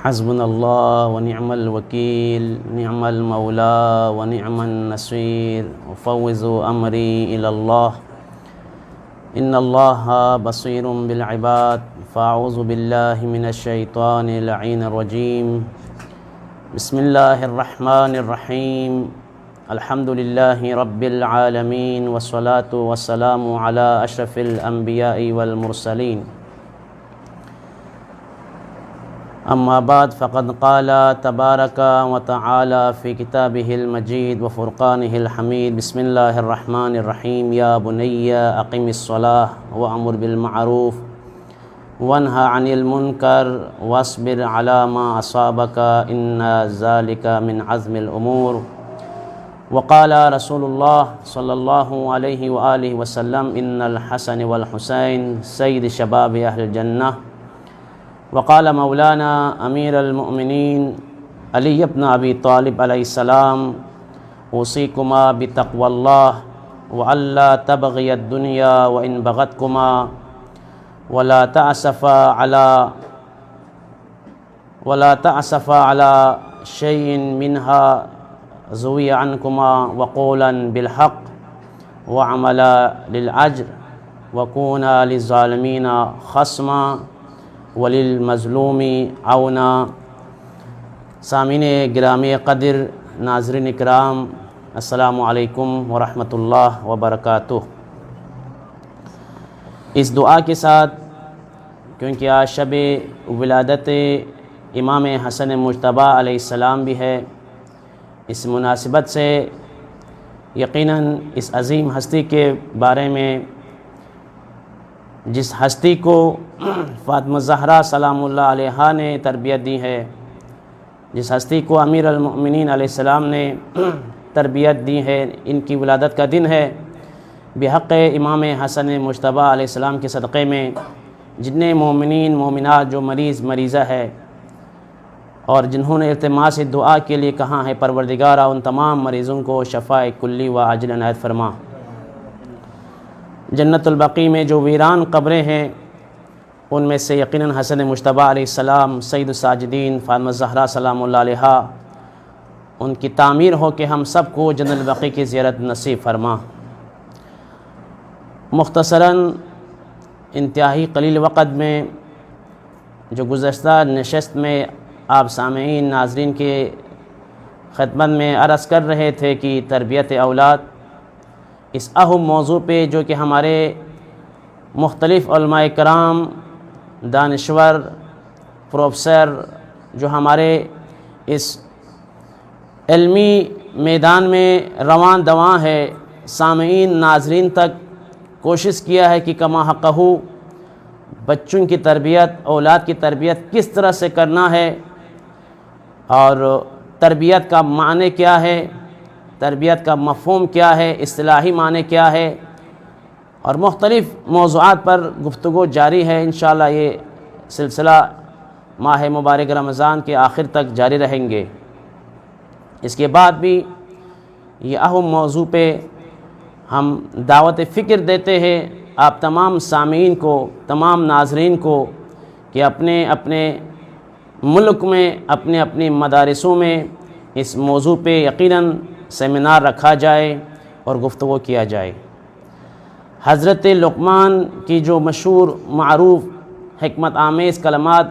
حسبنا الله ونعم الوكيل نعم المولى ونعم النصير وفوض أمري إلى الله إن الله بصير بالعباد فأعوذ بالله من الشيطان اللعين الرجيم بسم الله الرحمن الرحيم الحمد لله رب العالمين والصلاة والسلام على أشرف الأنبياء والمرسلين أما بعد فقد قال تبارك وتعالى في كتابه المجيد وفرقانه الحميد بسم الله الرحمن الرحيم يا بني أقم الصلاة وأمر بالمعروف وانهى عن المنكر واصبر على ما أصابك إن ذلك من عزم الأمور وقال رسول الله صلى الله عليه وآله وسلم إن الحسن والحسين سيد شباب أهل الجنة وقال مولانا امیر المؤمنین علی بن ابی طالب علیہ السلام اوصیکما بتقوی اللہ والا تبغی الدنیا وان بغتکما ولا تعسفا علی شیء منها زوی عنکما وقولا بالحق وعملا للعجر وکونا للظالمین خصما وللمظلوم عونا۔ سامعین گرامی قدر، ناظرین اکرام، السلام علیکم ورحمۃ اللہ وبرکاتہ۔ اس دعا کے ساتھ، کیونکہ آج شب ولادت امام حسن مجتبیٰ علیہ السلام بھی ہے، اس مناسبت سے یقیناً اس عظیم ہستی کے بارے میں، جس ہستی کو فاطمہ زہرا سلام اللہ علیہا نے تربیت دی ہے، جس ہستی کو امیر المؤمنین علیہ السلام نے تربیت دی ہے، ان کی ولادت کا دن ہے۔ بحق امام حسن مجتبیٰ علیہ السلام کے صدقے میں جتنے مومنین مومنات جو مریضہ ہے اور جنہوں نے التماس دعا کے لیے کہا ہے، پروردگارہ ان تمام مریضوں کو شفاء کلی و عاجل عنایت فرما۔ جنت البقیع میں جو ویران قبریں ہیں، ان میں سے یقیناً حسن مجتبیٰ علیہ السلام سید الساجدین فاطمہ زہرا سلام اللہ علیہا، ان کی تعمیر ہو کہ ہم سب کو جنت البقیع کی زیارت نصیب فرما۔ مختصراً انتہائی قلیل وقت میں جو گزشتہ نشست میں آپ سامعین ناظرین کے خدمت میں عرض کر رہے تھے کہ تربیت اولاد، اس اہم موضوع پہ جو کہ ہمارے مختلف علماء کرام، دانشور، پروفیسر جو ہمارے اس علمی میدان میں رواں دواں ہے، سامعین ناظرین تک کوشش کیا ہے کہ کما حقہ بچوں کی تربیت، اولاد کی تربیت کس طرح سے کرنا ہے، اور تربیت کا معنی کیا ہے، تربیت کا مفہوم کیا ہے، اصطلاحی معنی کیا ہے، اور مختلف موضوعات پر گفتگو جاری ہے۔ انشاءاللہ یہ سلسلہ ماہ مبارک رمضان کے آخر تک جاری رہیں گے۔ اس کے بعد بھی یہ اہم موضوع پہ ہم دعوت فکر دیتے ہیں آپ تمام سامعین کو، تمام ناظرین کو، کہ اپنے اپنے ملک میں، اپنے اپنے مدارسوں میں اس موضوع پہ یقیناً سیمینار رکھا جائے اور گفتگو کیا جائے۔ حضرت لقمان کی جو مشہور معروف حکمت آمیز کلمات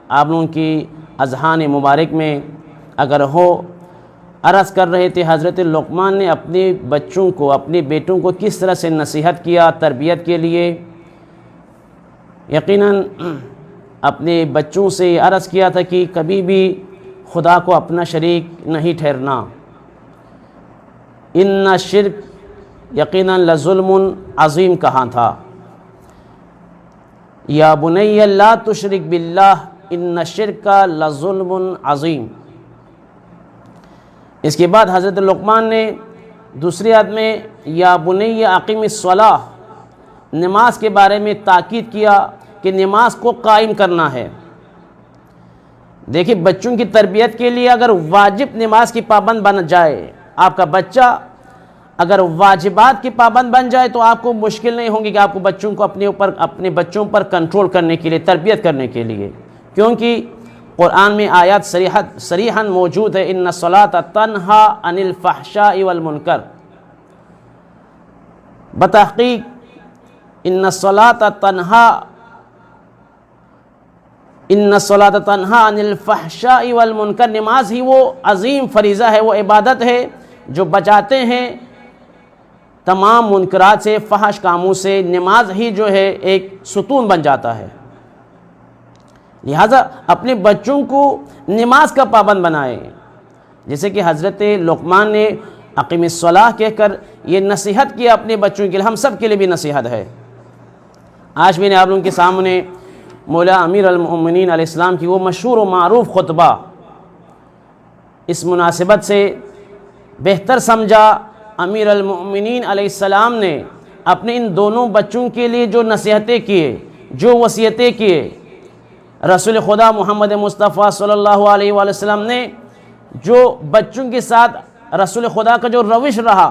آپ لوگوں کی اذہان مبارک میں اگر ہو، عرض کر رہے تھے حضرت لقمان نے اپنے بچوں کو، اپنے بیٹوں کو کس طرح سے نصیحت کیا تربیت کے لیے۔ یقیناً اپنے بچوں سے یہ عرض کیا تھا کہ کبھی بھی خدا کو اپنا شریک نہیں ٹھہرنا۔ ان شرک یقیناً لظلم عظیم کہا تھا، یا بنی لا تشرک باللہ ان الشرک لظلم عظیم۔ اس کے بعد حضرت لقمان نے دوسری آیت میں یا بنی اقم الصلاۃ، نماز کے بارے میں تاکید کیا کہ نماز کو قائم کرنا ہے۔ دیکھیں بچوں کی تربیت کے لیے اگر واجب نماز کی پابند بن جائے، آپ کا بچہ اگر واجبات کی پابند بن جائے تو آپ کو مشکل نہیں ہوگی کہ آپ کو بچوں کو اپنے بچوں پر کنٹرول کرنے کے لیے، تربیت کرنے کے لیے، کیونکہ قرآن میں آیات صریحاً موجود ہے، ان الصلاۃ تنہا عن الفحشاء والمنکر، بتحقیق ان الصلاۃ تنہا عن الفحشاء والمنکر، نماز ہی وہ عظیم فریضہ ہے، وہ عبادت ہے جو بچاتے ہیں تمام منکرات سے، فحش کاموں سے۔ نماز ہی جو ہے ایک ستون بن جاتا ہے، لہٰذا اپنے بچوں کو نماز کا پابند بنائیں، جیسے کہ حضرت لقمان نے اقیم الصلاۃ کہہ کر یہ نصیحت کیا اپنے بچوں کے لیے، ہم سب کے لیے بھی نصیحت ہے۔ آج میں نے آپ لوگوں کے سامنے مولا امیر المؤمنین علیہ السلام کی وہ مشہور و معروف خطبہ اس مناسبت سے بہتر سمجھا۔ امیر المؤمنین علیہ السلام نے اپنے ان دونوں بچوں کے لیے جو نصیحتیں کیے، جو وصیتیں کیے، رسول خدا محمد مصطفیٰ صلی اللہ علیہ وآلہ وسلم نے جو بچوں کے ساتھ رسول خدا کا جو روش رہا،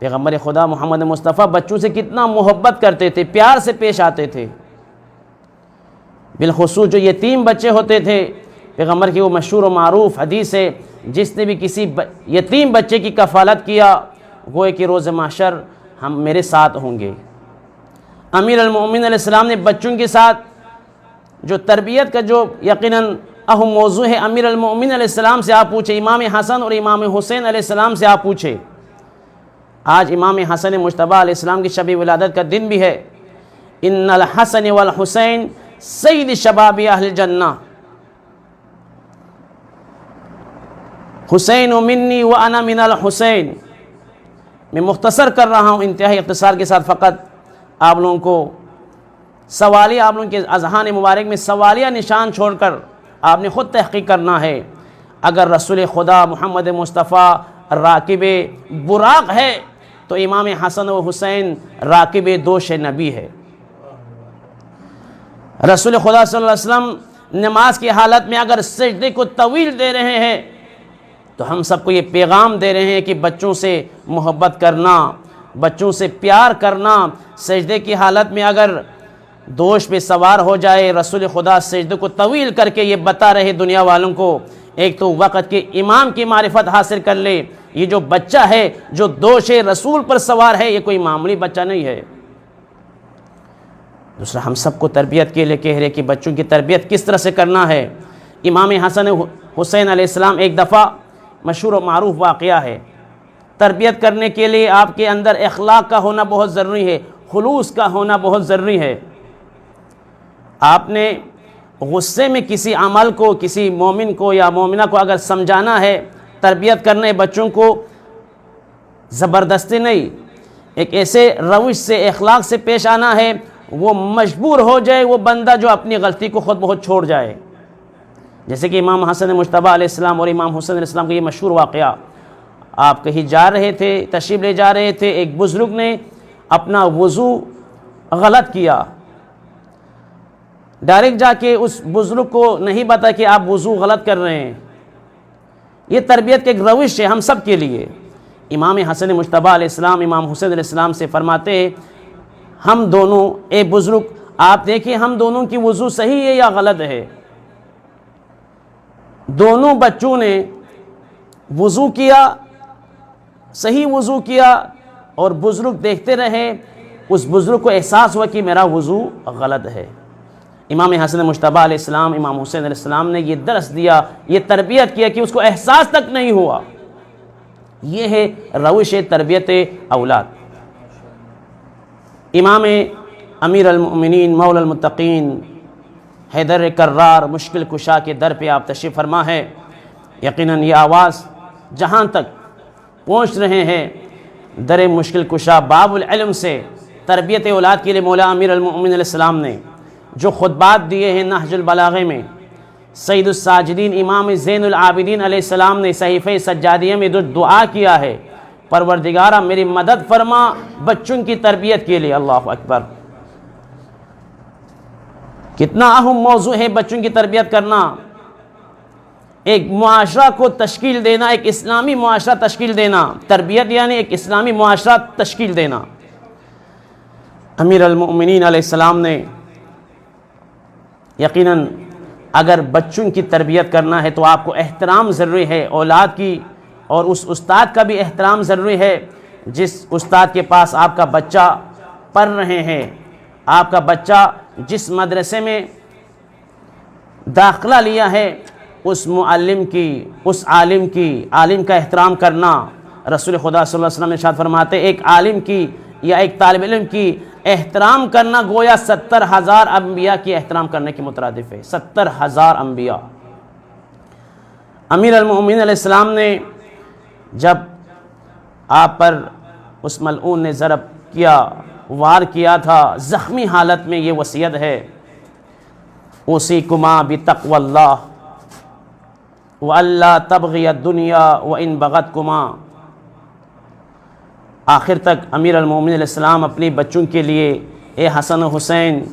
پیغمبر خدا محمد مصطفیٰ بچوں سے کتنا محبت کرتے تھے، پیار سے پیش آتے تھے، بالخصوص جو یتیم بچے ہوتے تھے۔ پیغمبر کی وہ مشہور و معروف حدیث ہے، جس نے بھی کسی یتیم بچے کی کفالت کیا گوئے کہ روز محشر ہم میرے ساتھ ہوں گے۔ امیر المؤمنین علیہ السلام نے بچوں کے ساتھ جو تربیت کا جو یقیناً اہم موضوع ہے، امیر المؤمنین علیہ السلام سے آپ پوچھیں، امام حسن اور امام حسین علیہ السلام سے آپ پوچھیں۔ آج امام حسن مجتبیٰ علیہ السلام کی شب ولادت کا دن بھی ہے۔ ان الحسن والحسین سید شباب اہل جنہ، حسین منی وانا من الحسین۔ میں مختصر کر رہا ہوں، انتہائی اختصار کے ساتھ، فقط آپ لوگوں کو سوالیہ، آپ لوگوں کے اذہان مبارک میں سوالیہ نشان چھوڑ کر آپ نے خود تحقیق کرنا ہے۔ اگر رسول خدا محمد مصطفیٰ راکب براق ہے تو امام حسن و حسین راکب دوش نبی ہے۔ رسول خدا صلی اللہ علیہ وسلم نماز کی حالت میں اگر سجدے کو طویل دے رہے ہیں تو ہم سب کو یہ پیغام دے رہے ہیں کہ بچوں سے محبت کرنا، بچوں سے پیار کرنا۔ سجدے کی حالت میں اگر دوش پہ سوار ہو جائے، رسول خدا سجدے کو طویل کر کے یہ بتا رہے دنیا والوں کو، ایک تو وقت کے امام کی معرفت حاصل کر لے، یہ جو بچہ ہے جو دوش رسول پر سوار ہے یہ کوئی معمولی بچہ نہیں ہے۔ دوسرا، ہم سب کو تربیت کے لیے کہہ رہے کہ بچوں کی تربیت کس طرح سے کرنا ہے۔ امام حسن حسین علیہ السلام ایک دفعہ مشہور و معروف واقعہ ہے، تربیت کرنے کے لیے آپ کے اندر اخلاق کا ہونا بہت ضروری ہے، خلوص کا ہونا بہت ضروری ہے۔ آپ نے غصے میں کسی عمل کو، کسی مومن کو یا مومنہ کو اگر سمجھانا ہے، تربیت کرنا ہے بچوں کو، زبردستی نہیں، ایک ایسے روش سے، اخلاق سے پیش آنا ہے وہ مجبور ہو جائے وہ بندہ جو اپنی غلطی کو خود بخود چھوڑ جائے۔ جیسے کہ امام حسن مجتبیٰ علیہ السلام اور امام حسین علیہ السلام کا یہ مشہور واقعہ، آپ کہیں جا رہے تھے، تشریف لے جا رہے تھے، ایک بزرگ نے اپنا وضو غلط کیا، ڈائریکٹ جا کے اس بزرگ کو نہیں بتا کہ آپ وضو غلط کر رہے ہیں۔ یہ تربیت کے ایک روش ہے ہم سب کے لیے۔ امام حسن مجتبیٰ علیہ السلام امام حسین علیہ السلام سے فرماتے ہیں، ہم دونوں، اے بزرگ آپ دیکھیں ہم دونوں کی وضو صحیح ہے یا غلط ہے؟ دونوں بچوں نے وضو کیا، صحیح وضو کیا، اور بزرگ دیکھتے رہے، اس بزرگ کو احساس ہوا کہ میرا وضو غلط ہے۔ امام حسن مجتبیٰ علیہ السلام امام حسین علیہ السلام نے یہ درس دیا، یہ تربیت کیا کہ اس کو احساس تک نہیں ہوا۔ یہ ہے روش تربیت اولاد۔ امام امیر المؤمنین مولا المتقین حیدر کرار مشکل کشا کے در پہ آپ تشریف فرما ہے۔ یقیناً یہ آواز جہاں تک پہنچ رہے ہیں، در مشکل کشا باب العلم سے تربیت اولاد کے لیے مولا امیر المؤمنین علیہ السلام نے جو خطبات دیے ہیں نہج البلاغہ میں، سید الساجدین امام زین العابدین علیہ السلام نے صحیفہ سجادیہ میں جو دعا کیا ہے، پروردگارہ میری مدد فرما بچوں کی تربیت کے لیے۔ اللہ اکبر، کتنا اہم موضوع ہے بچوں کی تربیت کرنا، ایک معاشرہ کو تشکیل دینا، ایک اسلامی معاشرہ تشکیل دینا۔ تربیت یعنی ایک اسلامی معاشرہ تشکیل دینا۔ امیر المؤمنین علیہ السلام نے یقیناً اگر بچوں کی تربیت کرنا ہے تو آپ کو احترام ضروری ہے اولاد کی، اور اس استاد کا بھی احترام ضروری ہے جس استاد کے پاس آپ کا بچہ پڑھ رہے ہیں۔ آپ کا بچہ جس مدرسے میں داخلہ لیا ہے اس معلم کی، اس عالم کا احترام کرنا۔ رسول خدا صلی اللہ علیہ وسلم نے ارشاد فرماتے ایک عالم کی یا ایک طالب علم کی احترام کرنا گویا 70,000 انبیاء کی احترام کرنے کے مترادف ہے۔ 70,000 انبیاء۔ امیر المؤمنین علیہ السلام نے جب آپ پر اس ملعون نے ضرب کیا، وار کیا تھا، زخمی حالت میں یہ وصیت ہے، اوصیکما بتقوی اللہ وَأَلَّا تَبْغِيَ الدُّنْيَا وَإِن بَغَتْكُمَا۔ آخر تک امیر المومنین علیہ السلام اپنی بچوں کے لیے اے حسن و حسین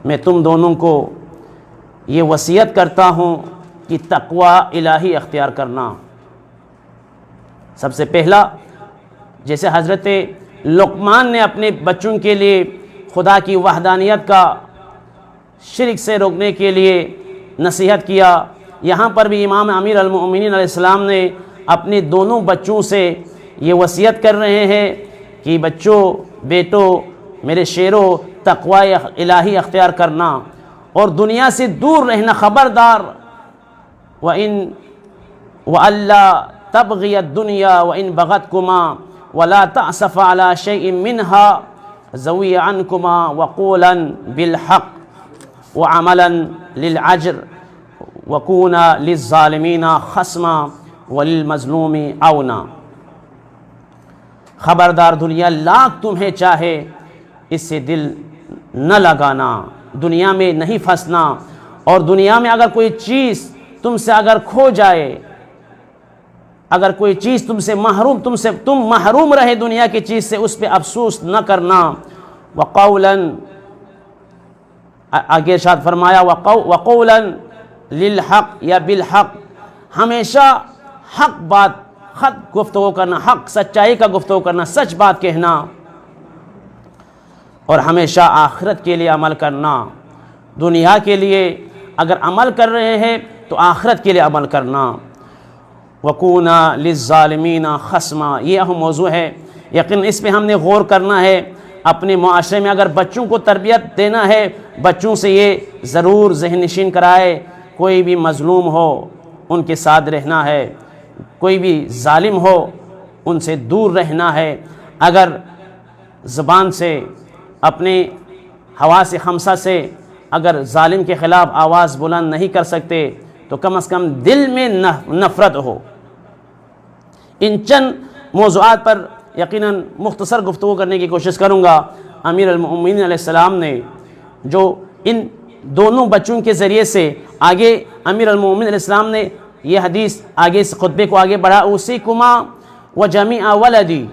میں تم دونوں کو یہ وصیت کرتا ہوں کہ تقوی الہی اختیار کرنا۔ سب سے پہلا جیسے حضرت لقمان نے اپنے بچوں کے لیے خدا کی وحدانیت کا شرک سے روکنے کے لیے نصیحت کیا، یہاں پر بھی امام امیر المؤمنین علیہ السلام نے اپنے دونوں بچوں سے یہ وصیت کر رہے ہیں کہ بچوں، بیٹو، میرے شیرو، تقوی الہی اختیار کرنا اور دنیا سے دور رہنا، خبردار۔ وَأَلَّا تَبْغِيَ الدُّنْيَا وَإِن بَغَتْكُمَا وَلَا تَعْسَفَ عَلَى شَيْءٍ مِّنْهَا زَوِيَ عَنْكُمَا وَقُولًا بِالْحَقِّ وَعَمَلًا لِلْعَجْرِ وَكُونَا لِلظَّالِمِينَ خَصْمًا وَلِلْمَظْلُومِ عَوْنًا۔ خبردار، دنیا لاکھ تمہیں چاہے اس سے دل نہ لگانا، دنیا میں نہیں پھنسنا، اور دنیا میں اگر کوئی چیز تم سے اگر کھو جائے، اگر کوئی چیز تم تم محروم رہے دنیا کی چیز سے، اس پہ افسوس نہ کرنا۔ وَقَوْلًا، آگے ارشاد فرمایا وَقَوْلًا لِلْحَقِّ یا بالحق، ہمیشہ حق بات گفتگو کرنا، حق سچائی کا گفتگو کرنا، سچ بات کہنا، اور ہمیشہ آخرت کے لیے عمل کرنا۔ دنیا کے لیے اگر عمل کر رہے ہیں تو آخرت کے لیے عمل کرنا۔ وَكُونَا لِلظَّالِمِينَ خَصْمًا، یہ اہم موضوع ہے، یقین اس پہ ہم نے غور کرنا ہے۔ اپنے معاشرے میں اگر بچوں کو تربیت دینا ہے، بچوں سے یہ ضرور ذہن نشین کرائے، کوئی بھی مظلوم ہو ان کے ساتھ رہنا ہے، کوئی بھی ظالم ہو ان سے دور رہنا ہے۔ اگر زبان سے، اپنے حواس خمسہ سے اگر ظالم کے خلاف آواز بلند نہیں کر سکتے تو کم از کم دل میں نفرت ہو۔ ان چند موضوعات پر یقیناً مختصر گفتگو کرنے کی کوشش کروں گا۔ امیر المؤمنین علیہ السلام نے جو ان دونوں بچوں کے ذریعے سے آگے امیر المؤمنین علیہ السلام نے یہ حدیث آگے اس خطبے کو آگے بڑھا، اوصیکما وجمیع ولدی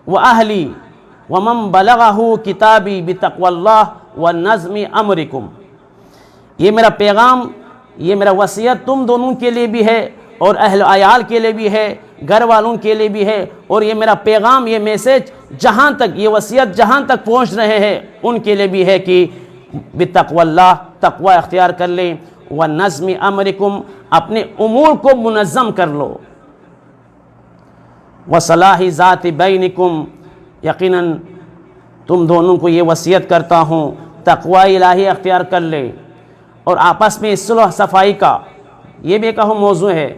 واہلی ومن بلغہ کتابی بتقوی اللہ ونظم امرکم۔ یہ میرا پیغام، یہ میرا وصیت تم دونوں کے لیے بھی ہے اور اہل عیال کے لیے بھی ہے، گھر والوں کے لیے بھی ہے، اور یہ میرا پیغام، یہ میسیج جہاں تک، یہ وصیت جہاں تک پہنچ رہے ہیں ان کے لیے بھی ہے کہ بتقوی اللہ، تقوی اختیار کر لیں، ونظم امرکم، اپنے امور کو منظم کر لو، وصلاح ذات بینکم، یقیناً تم دونوں کو یہ وصیت کرتا ہوں تقوی الہی اختیار کر لے، اور آپس میں صلح صفائی کا یہ بھی ایک اہم موضوع ہے۔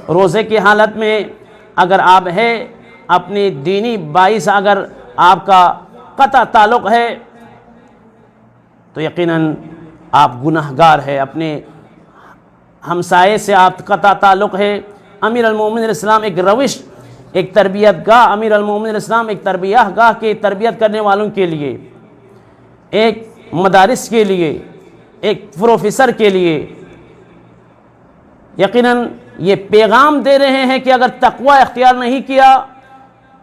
روزے کی حالت میں اگر آپ ہے اپنی دینی بائی سے اگر آپ کا قطع تعلق ہے تو یقیناً آپ گناہگار ہے، اپنے ہمسائے سے آپ قطع تعلق ہے۔ امیر المؤمنین علیہ السلام ایک روش، ایک تربیت گاہ، امیر المؤمنین علیہ السلام ایک تربیہ گاہ کی تربیت کرنے والوں کے لیے، ایک مدارس کے لیے، ایک پروفیسر کے لیے یقیناً یہ پیغام دے رہے ہیں کہ اگر تقوی اختیار نہیں کیا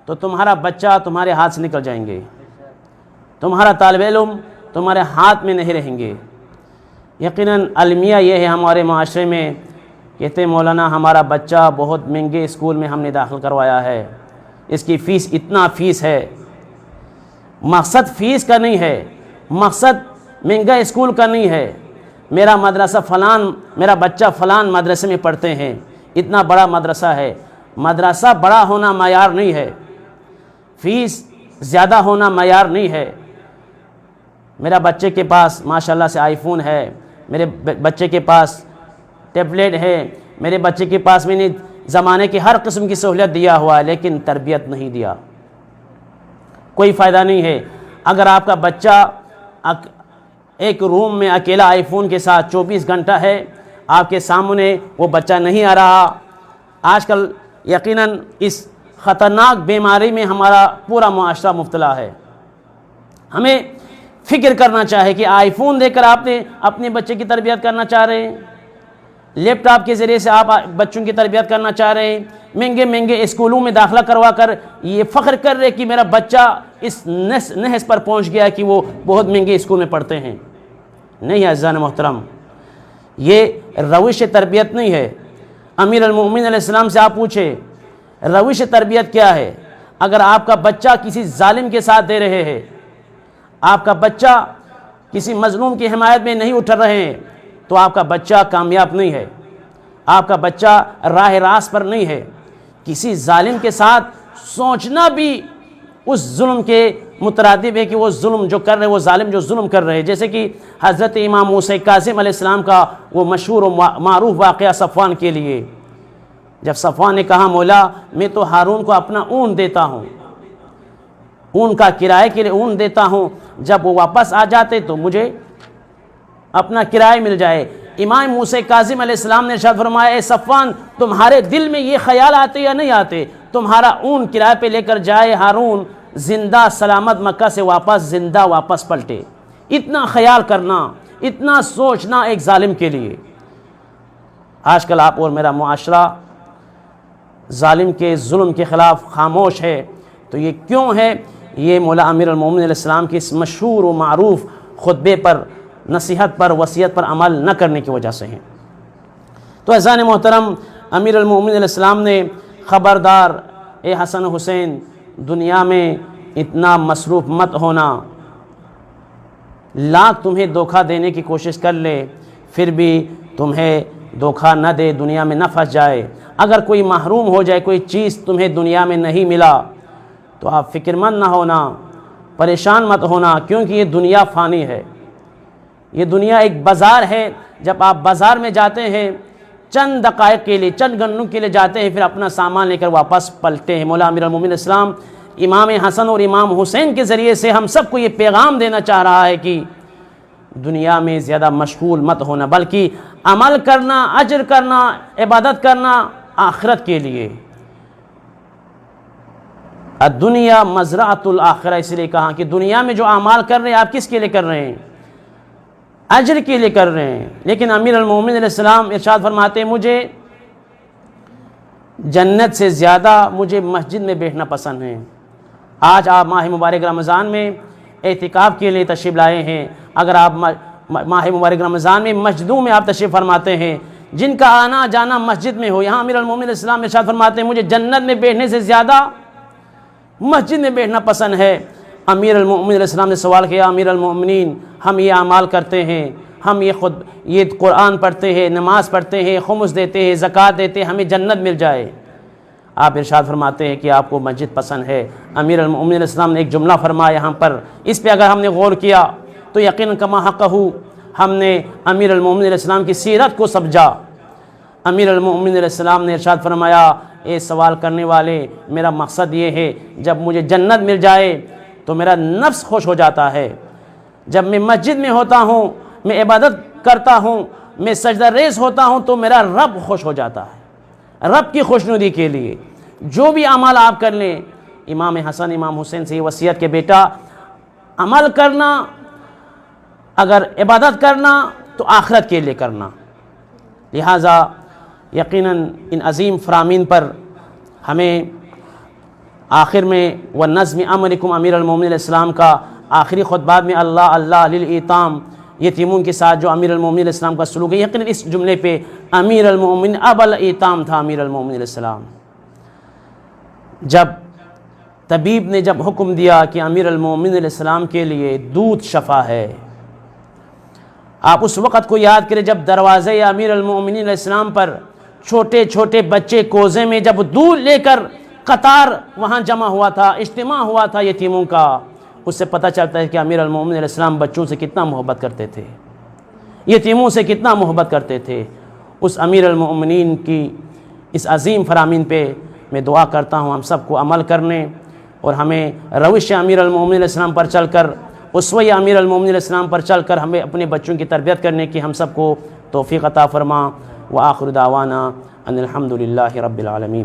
تو تمہارا بچہ تمہارے ہاتھ سے نکل جائیں گے، تمہارا طالب علم تمہارے ہاتھ میں نہیں رہیں گے۔ یقیناً المیہ یہ ہے ہمارے معاشرے میں، کہتے ہیں مولانا ہمارا بچہ بہت مہنگے اسکول میں ہم نے داخل کروایا ہے، اس کی فیس اتنا فیس ہے۔ مقصد فیس کا نہیں ہے، مقصد مہنگا اسکول کا نہیں ہے، میرا مدرسہ فلان، میرا بچہ فلان مدرسے میں پڑھتے ہیں، اتنا بڑا مدرسہ ہے۔ مدرسہ بڑا ہونا معیار نہیں ہے، فیس زیادہ ہونا معیار نہیں ہے۔ میرا بچے کے پاس ماشاءاللہ سے آئی فون ہے، میرے بچے کے پاس ٹیبلیٹ ہے، میرے بچے کے پاس میں نے زمانے کی ہر قسم کی سہولت دیا ہوا ہے، لیکن تربیت نہیں دیا، کوئی فائدہ نہیں ہے۔ اگر آپ کا بچہ ایک روم میں اکیلا آئی فون کے ساتھ 24 گھنٹہ ہے، آپ کے سامنے وہ بچہ نہیں آ رہا۔ آج کل یقیناً اس خطرناک بیماری میں ہمارا پورا معاشرہ مبتلا ہے۔ ہمیں فکر کرنا چاہے کہ آئی فون دے کر آپ نے اپنے بچے کی تربیت کرنا چاہ رہے ہیں، لیپ ٹاپ کے ذریعے سے آپ بچوں کی تربیت کرنا چاہ رہے ہیں، مہنگے مہنگے اسکولوں میں داخلہ کروا کر یہ فخر کر رہے کہ میرا بچہ اس نحس پر پہنچ گیا کہ وہ بہت مہنگے اسکول میں پڑھتے ہیں۔ نہیں عزیزان محترم، یہ روش تربیت نہیں ہے۔ امیر المومنین علیہ السلام سے آپ پوچھیں روش تربیت کیا ہے؟ اگر آپ کا بچہ کسی ظالم کے ساتھ دے رہے ہیں، آپ کا بچہ کسی مظلوم کی حمایت میں نہیں اٹھ رہے ہیں، تو آپ کا بچہ کامیاب نہیں ہے، آپ کا بچہ راہ راست پر نہیں ہے۔ کسی ظالم کے ساتھ سوچنا بھی اس ظلم کے مترادف ہے کہ وہ ظلم جو کر رہے، وہ ظالم جو ظلم کر رہے، جیسے کہ حضرت امام موسیٰ کاظم علیہ السلام کا وہ مشہور و معروف واقعہ صفوان کے لیے، جب صفوان نے کہا مولا میں تو ہارون کو اپنا اون دیتا ہوں، اون کا کرائے کے لیے اون دیتا ہوں، جب وہ واپس آ جاتے تو مجھے اپنا کرائے مل جائے۔ امام موسیٰ کاظم علیہ السلام نے ارشاد فرمایا اے صفوان تمہارے دل میں یہ خیال آتے یا نہیں آتے تمہارا اون کرائے پہ لے کر جائے، ہارون زندہ سلامت مکہ سے زندہ واپس پلٹے۔ اتنا خیال کرنا، اتنا سوچنا ایک ظالم کے لیے۔ آج کل آپ اور میرا معاشرہ ظالم کے ظلم کے خلاف خاموش ہے، تو یہ کیوں ہے؟ یہ مولا امیر المومنین علیہ السلام کی اس مشہور و معروف خطبے پر، نصیحت پر، وصیت پر عمل نہ کرنے کی وجہ سے ہیں۔ تو عزیزان محترم، امیر المومنین علیہ السلام نے خبردار اے حسن حسین دنیا میں اتنا مصروف مت ہونا، لاکھ تمہیں دھوکہ دینے کی کوشش کر لے پھر بھی تمہیں دھوکہ نہ دے، دنیا میں نہ پھنس جائے۔ اگر کوئی محروم ہو جائے، کوئی چیز تمہیں دنیا میں نہیں ملا تو آپ فکر مند نہ ہونا، پریشان مت ہونا، کیونکہ یہ دنیا فانی ہے، یہ دنیا ایک بازار ہے۔ جب آپ بازار میں جاتے ہیں چند دقائق کے لیے، چند گھنٹوں کے لیے جاتے ہیں، پھر اپنا سامان لے کر واپس پلٹے ہیں۔ مولا امیر المومنین اسلام امام حسن اور امام حسین کے ذریعے سے ہم سب کو یہ پیغام دینا چاہ رہا ہے کہ دنیا میں زیادہ مشغول مت ہونا، بلکہ عمل کرنا، اجر کرنا، عبادت کرنا آخرت کے لیے۔ الدنیا مزرعۃ الآخرہ، اس لیے کہا کہ دنیا میں جو اعمال کر رہے ہیں آپ کس کے لیے کر رہے ہیں؟ اجر کے لیے کر رہے ہیں۔ لیکن امیر المومنین علیہ السلام ارشاد فرماتے ہیں مجھے جنت سے زیادہ مجھے مسجد میں بیٹھنا پسند ہے۔ آج آپ ماہ مبارک رمضان میں اعتکاف کے لیے تشریف لائے ہیں، اگر آپ ماہ مبارک رمضان میں مسجدوں میں آپ تشریف فرماتے ہیں، جن کا آنا جانا مسجد میں ہو، یہاں امیر المومنین علیہ السلام ارشاد فرماتے ہیں مجھے جنت میں بیٹھنے سے زیادہ مسجد میں بیٹھنا پسند ہے۔ امیر المومنین علیہ السلام نے سوال کیا امیر المومنین ہم یہ اعمال کرتے ہیں، ہم یہ قرآن پڑھتے ہیں، نماز پڑھتے ہیں، خمس دیتے ہیں، زکوٰۃ دیتے ہیں، ہمیں جنت مل جائے۔ آپ ارشاد فرماتے ہیں کہ آپ کو مسجد پسند ہے۔ امیر المومنین علیہ السلام نے ایک جملہ فرمایا یہاں پر، اس پہ اگر ہم نے غور کیا تو یقیناً کما حقہ ہم نے امیر المومنین علیہ السلام کی سیرت کو سمجھا۔ امیر المومنین علیہ السلام نے ارشاد فرمایا اے سوال کرنے والے میرا مقصد یہ ہے جب مجھے جنت مل جائے تو میرا نفس خوش ہو جاتا ہے، جب میں مسجد میں ہوتا ہوں، میں عبادت کرتا ہوں، میں سجدہ ریز ہوتا ہوں تو میرا رب خوش ہو جاتا ہے۔ رب کی خوشنودی کے لیے جو بھی اعمال آپ کر لیں، امام حسن امام حسین سے یہ وصیت کہ بیٹا عمل کرنا، اگر عبادت کرنا تو آخرت کے لیے کرنا۔ لہٰذا یقیناً ان عظیم فرامین پر ہمیں آخر میں وَنَظْمِ أَمْرِكُمْ امیر المومنین علیہ السلام کا آخری خطبات میں اللہ اللہ للایتام، یتیموں کے ساتھ جو امیر المومنین علیہ السلام کا سلوک ہے، یقیناً اس جملے پہ امیر المومنین ابا الایتام تھا امیر المومنین علیہ السلام۔ جب طبیب نے جب حکم دیا کہ امیر المومنین علیہ السلام کے لیے دودھ شفا ہے، آپ اس وقت کو یاد کریں جب دروازے امیر المومنین علیہ السلام پر چھوٹے چھوٹے بچے کوزے میں جب دودھ لے کر قطار وہاں جمع ہوا تھا، اجتماع ہوا تھا یتیموں کا، اس سے پتہ چلتا ہے کہ امیر المومنین علیہ السلام بچوں سے کتنا محبت کرتے تھے، یتیموں سے کتنا محبت کرتے تھے۔ اس امیر المومنین کی اس عظیم فرامین پہ میں دعا کرتا ہوں ہم سب کو عمل کرنے اور ہمیں روش امیر المومنین علیہ السلام پر چل کر، اسوہ امیر المومنین علیہ السلام پر چل کر ہمیں اپنے بچوں کی تربیت کرنے کی ہم سب کو توفیق عطا فرما۔ وآخر دعوانا ان الحمد للہ رب العالمین۔